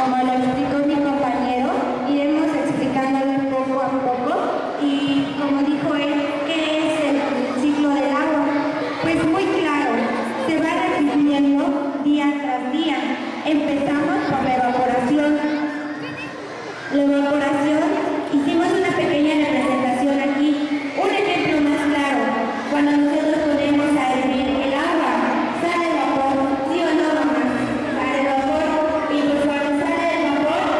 como lo explicó mi compañero, iremos explicándole poco a poco y como dijo él, ¿qué es el ciclo del agua? Pues muy claro, se va repitiendo día tras día. Empezamos por la evaporación. La evaporación, hicimos una pequeña representación aquí. Un ejemplo más claro, cuando nosotros ponemos a hervir el agua, sale el vapor, ¿sí o no, mamá? Sale el vapor, y pues cuando sale el vapor,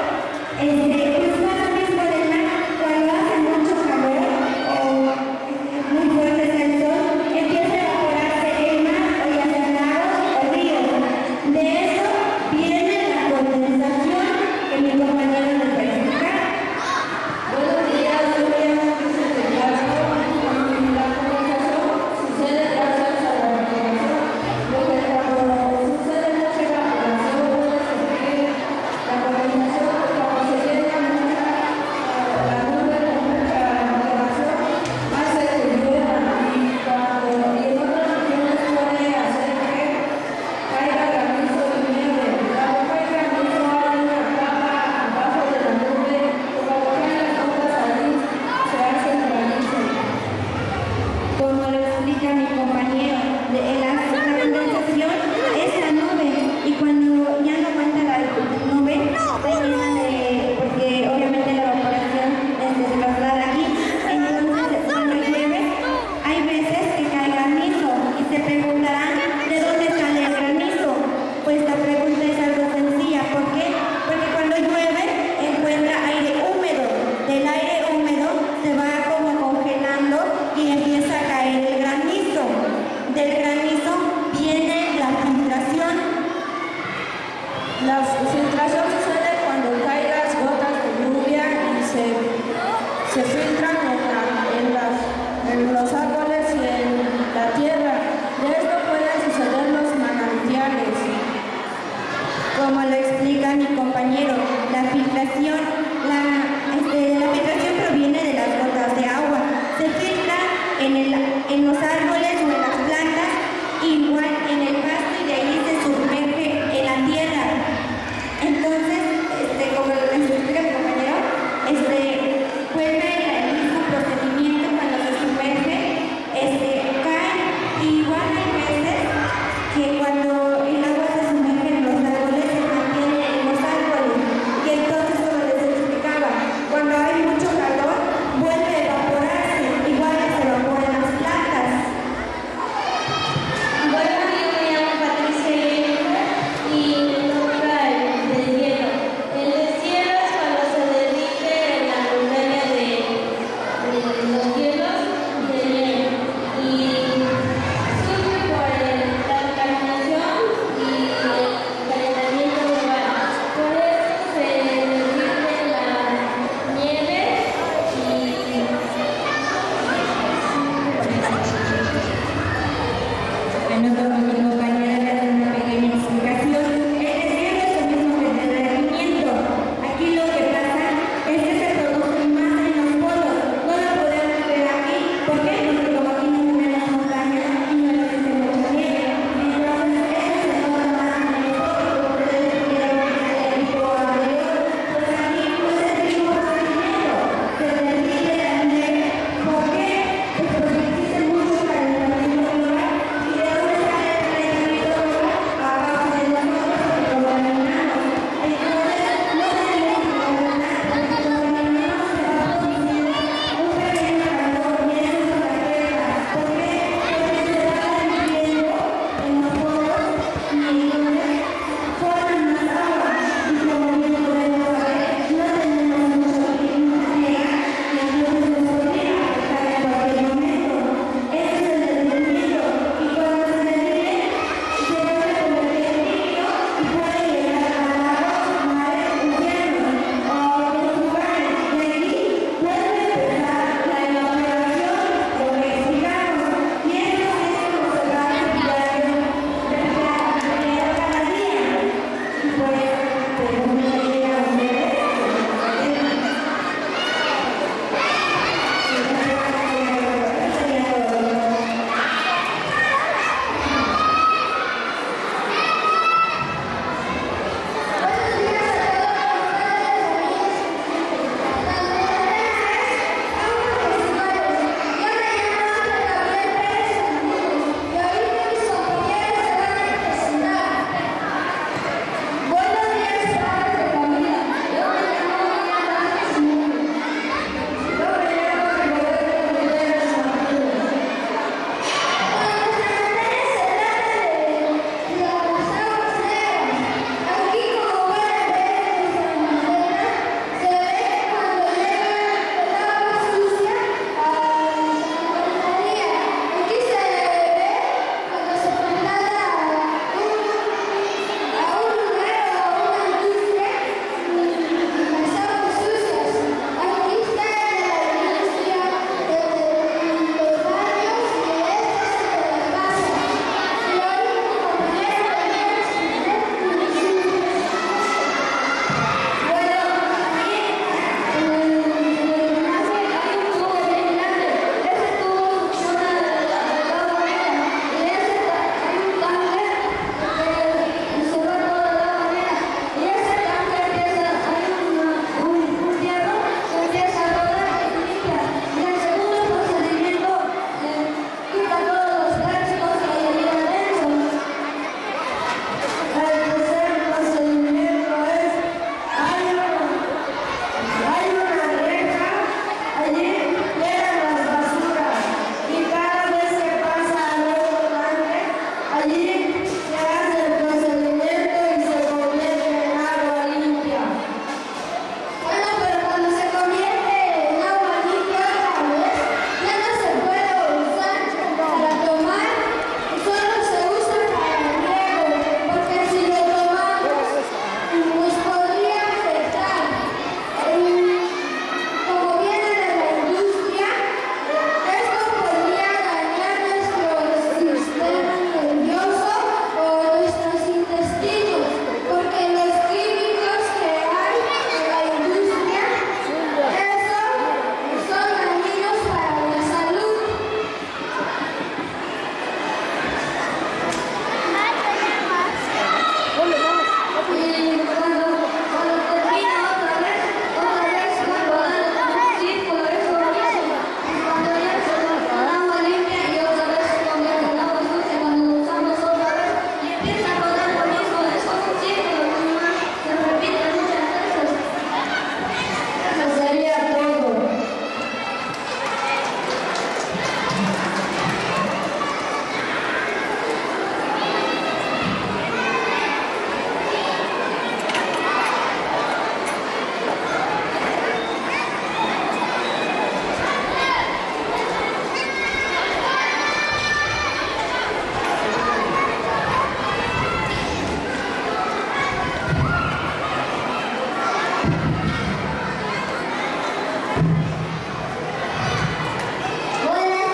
Buenas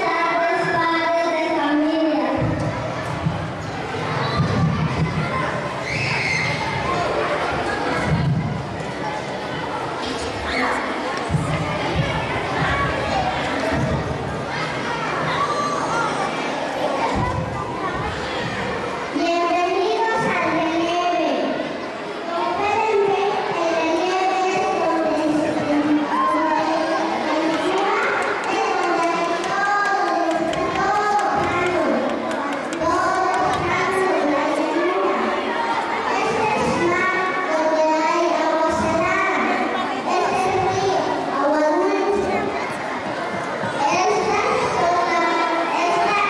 tardes, padres de familia. Bienvenidos al relieve. Espérenme, el relieve es donde es donde hay agua salada. Este es río, agua dulce. Esta es la sierra.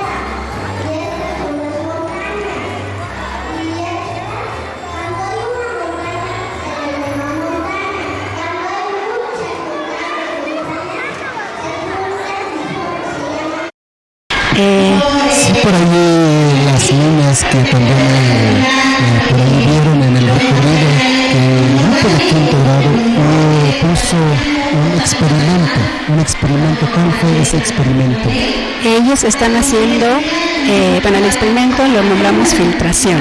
Y estas son las montañas. Y cuando hay una montaña, se le llama montaña. Cuando hay muchas montañas, Sí, por ahí las niñas que también por ahí vieron en el recorrido que el grupo de quinto grado puso un experimento. ¿Cuál fue ese experimento? Ellos están haciendo, bueno, el experimento lo nombramos filtración.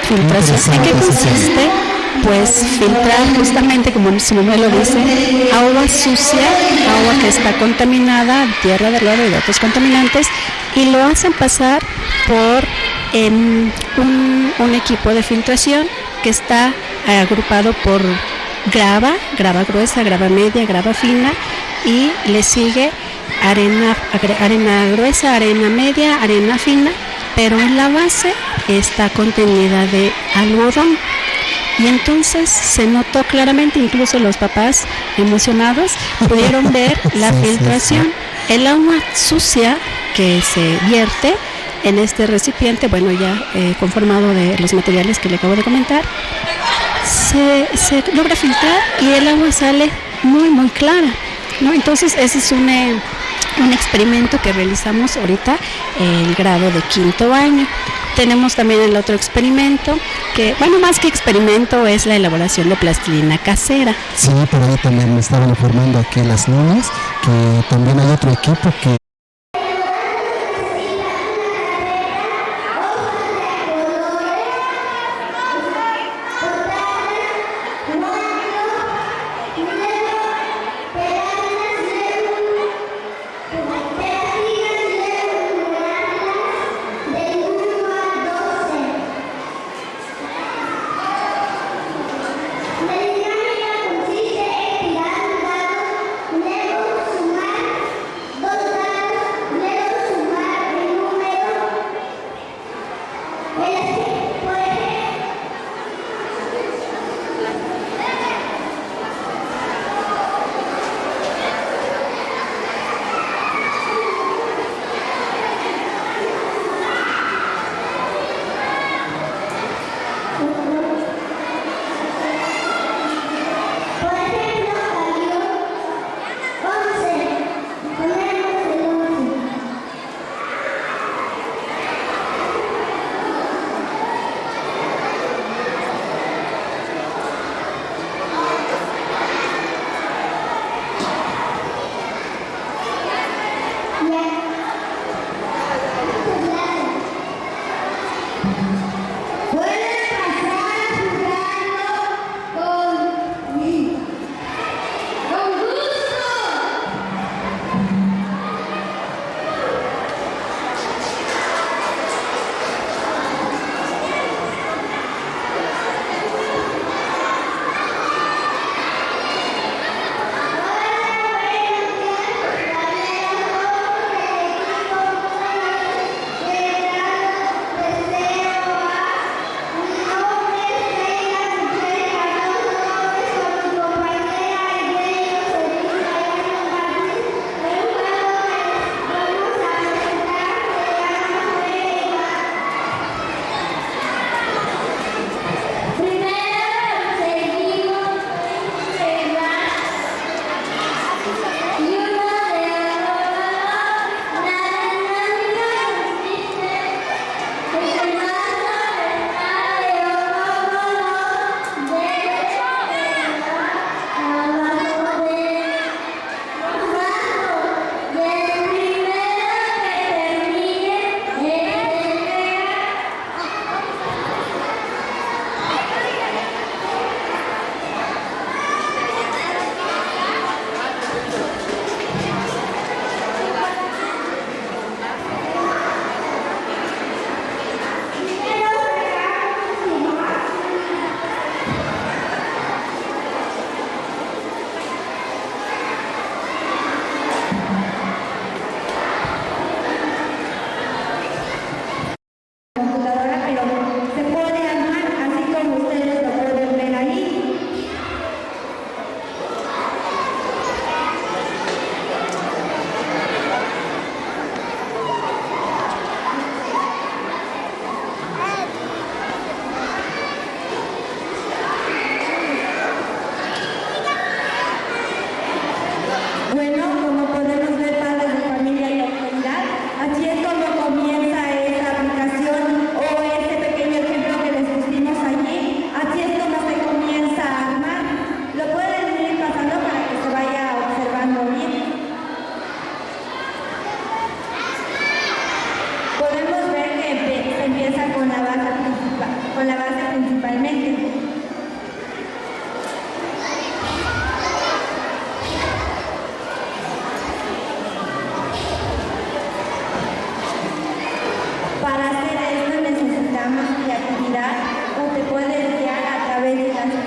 Filtración. ¿En qué consiste? Pues filtrar justamente, como su nombre lo dice, agua sucia, agua que está contaminada, tierra del lodo y de otros contaminantes, y lo hacen pasar por un equipo de filtración que está agrupado por grava gruesa, grava media, grava fina, y le sigue arena gruesa, arena media, arena fina, pero en la base está contenida de algodón. Y entonces se notó claramente, incluso los papás emocionados pudieron ver la filtración. El agua sucia que se vierte en este recipiente, bueno, ya conformado de los materiales que le acabo de comentar, se logra filtrar y el agua sale muy, muy clara, ¿no? Entonces ese es un experimento que realizamos ahorita, el grado de quinto año. Tenemos también el otro experimento, que, bueno, más que experimento, es la elaboración de plastilina casera. Sí, por ahí también me estaban informando aquí las niñas que también hay otro equipo que consiste en tirar un dado, luego sumar dos dados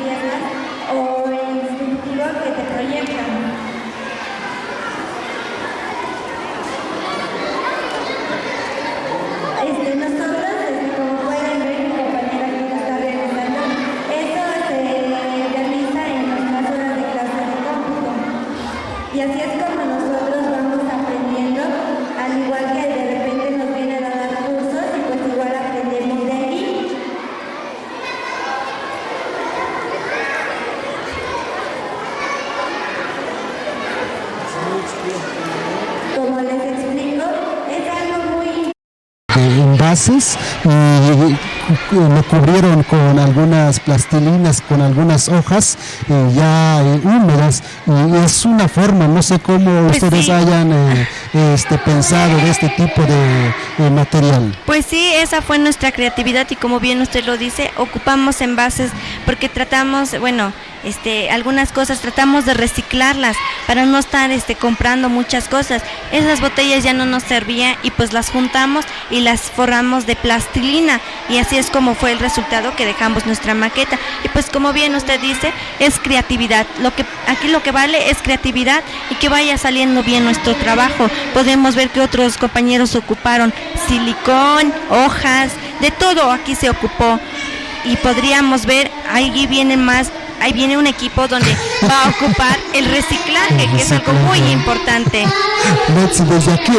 arriesgas o el instintivo que te proyectan. Nosotros, como pueden ver, mi compañera aquí lo está realizando, eso se realiza en nuestras horas de clase de cómputo. Y así es como nosotros vamos aprendiendo, al igual que de repente nos vienen a dar cursos y pues igual aprendemos de ahí. Como les explico, es algo muy de envases y lo cubrieron con algunas plastilinas, con algunas hojas ya húmedas, y es una forma, no sé cómo Pues ustedes sí. hayan pensado de este tipo de material. Pues sí, esa fue nuestra creatividad y como bien usted lo dice, ocupamos envases porque tratamos, bueno, algunas cosas tratamos de reciclarlas para no estar comprando muchas cosas. Esas botellas ya no nos servían y pues las juntamos y las forramos de plastilina y así es como fue el resultado que dejamos nuestra maqueta. Y pues como bien usted dice, es creatividad. Aquí lo que vale es creatividad y que vaya saliendo bien nuestro trabajo. Podemos ver que otros compañeros ocuparon silicón, hojas, de todo aquí se ocupó. Y podríamos ver, ahí viene un equipo donde va a ocupar el reciclaje, que es algo muy importante. Betsy, desde aquí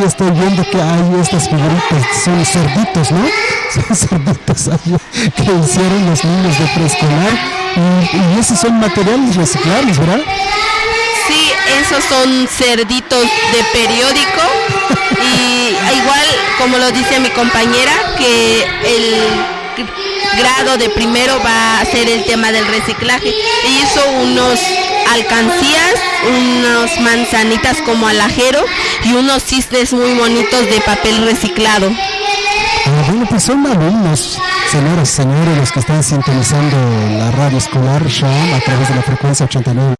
estoy viendo que hay estas figuritas, son cerditos, ¿no? Son cerditos ahí que hicieron los niños de preescolar y esos son materiales reciclables, ¿verdad? Sí, esos son cerditos de periódico y igual como lo dice mi compañera que el grado de primero va a ser el tema del reciclaje. Hizo unos alcancías, unas manzanitas como alajero y unos cisnes muy bonitos de papel reciclado. Bueno, pues son alumnos, señoras y señores, los que están sintonizando la radio escolar Sham a través de la frecuencia 89.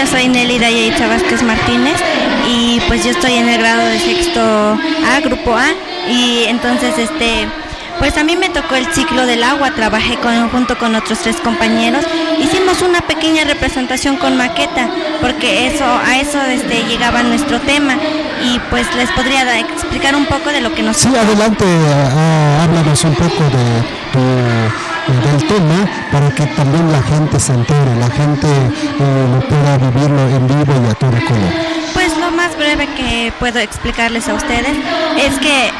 yo soy Nélida Yaitza Vázquez Martínez y pues yo estoy en el grado de sexto A, grupo A, y entonces pues a mí me tocó el ciclo del agua, trabajé junto con otros 3 compañeros, hicimos una pequeña representación con maqueta, porque a eso llegaba nuestro tema, y pues les podría explicar un poco de lo que nos... Sí, adelante, háblanos un poco del tema para que también la gente se entere, la gente lo pueda vivirlo en vivo y a todo color. Pues lo más breve que puedo explicarles a ustedes es que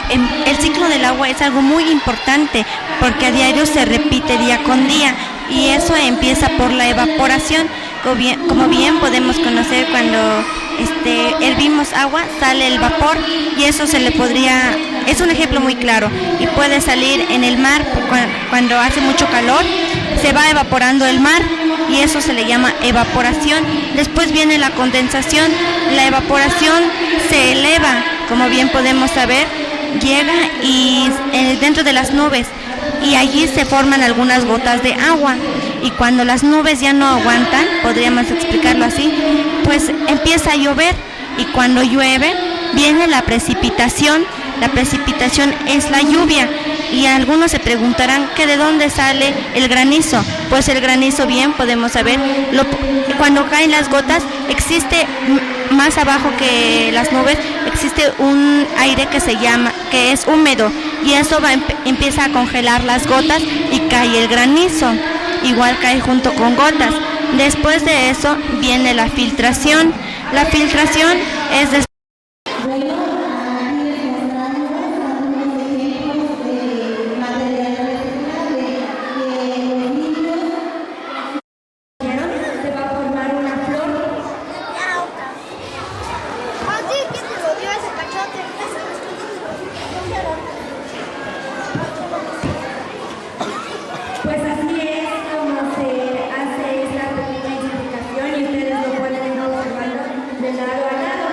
el ciclo del agua es algo muy importante porque a diario se repite día con día y eso empieza por la evaporación. Como bien podemos conocer, cuando hervimos agua sale el vapor y eso es un ejemplo muy claro, y puede salir en el mar cuando hace mucho calor, se va evaporando el mar y eso se le llama evaporación. Después viene la condensación. La evaporación se eleva, como bien podemos saber, llega y dentro de las nubes, y allí se forman algunas gotas de agua, y cuando las nubes ya no aguantan, podríamos explicarlo así, pues empieza a llover, y cuando llueve viene la precipitación. La precipitación es la lluvia, y algunos se preguntarán que de dónde sale el granizo. Pues el granizo, bien podemos saber, cuando caen las gotas, existe más abajo que las nubes, existe un aire que es húmedo, y eso empieza a congelar las gotas y cae el granizo, igual cae junto con gotas. Después de eso viene la filtración. La filtración es Pues así es como se hace esta pequeña explicación y ustedes lo pueden ir observando de lado a lado.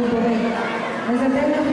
grupo B. El 70%